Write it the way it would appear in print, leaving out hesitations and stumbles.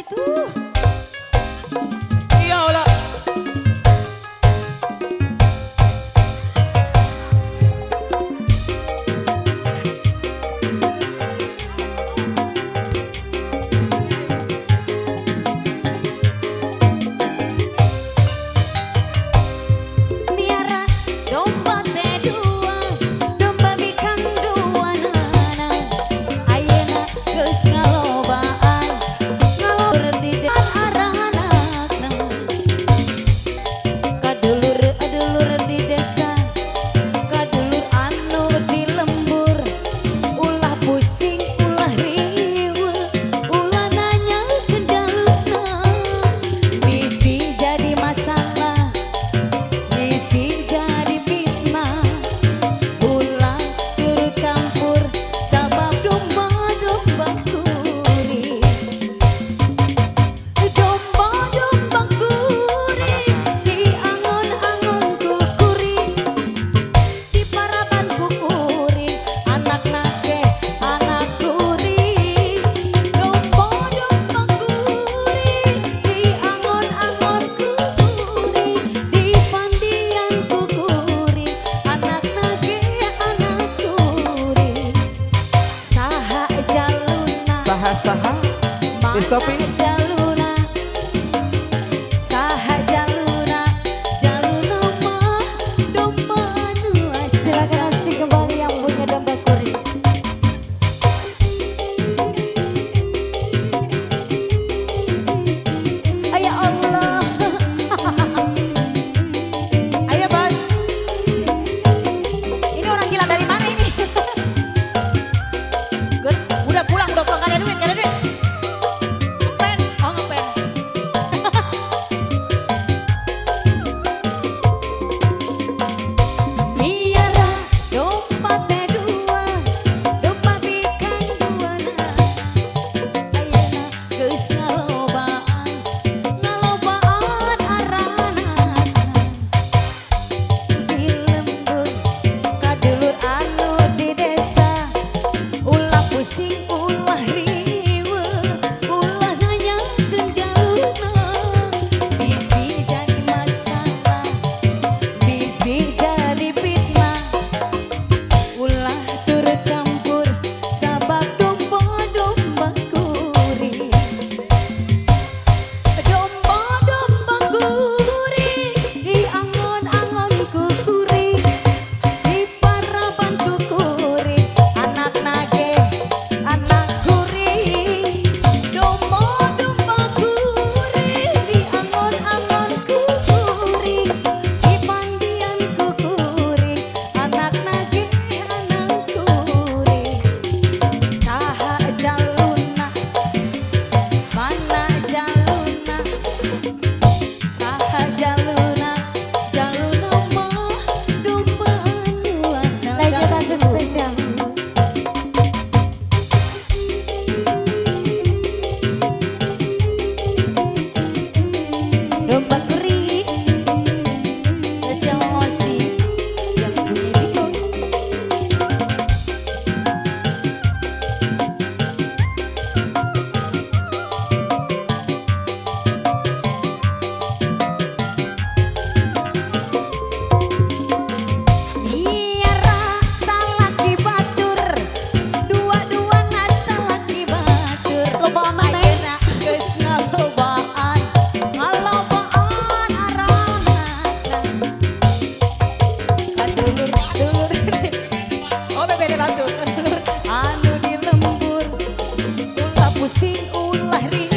itu. Iya ulah. Miara domba teh dua, domba bikang dua nana. Ayeuna geus ngalobaan, ngalor di depan arah anakna. Kadulur di desa, kadulur anu di lembur. Ulah pusing, ulah riweuh, ulah nanyakeun jalurna. Bisi jadi masalah, bisi jadi fitnah. Ulah turu campur sabab domba-domba kuring. Domba-domba kuring di angon-angon ku kuring, di paraban ku kuring, anak nake anak kuring. Domba-domba kuring di angon-angon ku kuring, di pandian ku kuring, anak nake anak kuring. Saha jaluna Saha-saha. Sopi. mana jaluna, saha jaluna, jaluna mah domba anu asli. Silakan asik kembali yang punya domba kuring. Ayo Allah. Ayo bos. Ini orang gila dari mana ini? Gun, udah pulang udah gak ada duit, gak ada duit. Ngepen, oh ngepen. Miara domba teh dua, domba bikang dua na. Ayeuna geus ngalobaan, ngalobaan arana. Di lembur, kadulur anu di desa. Ulah pusing, ulah riweuh, ulah nanyakeun jalurna. Bisi jadi masalah, bisi jadi fitnah. Ulah turut campur sabab domba-domba kuring. Domba-domba kuring di angon-angon ku kuring, di paraban ku kuring, anak nage anak kuring. Domba-domba kuring di angon-angon ku kuring, di pandian ku kuring, anak nage anak kuring. Saha jaluna, mana jaluna, saha jaluna, jaluna mah domba anu asal. Lagu spesial. Domba kuring, spesial emosi yang punya bikos. Miara salaki batur, dua-duana salaki batur. Loba mana ayeuna geus ngalobaan, ngalobaan arana. Kadulur oh bebede batur, kadulur anu di lembur. Ulah pusing, ulah riweuh,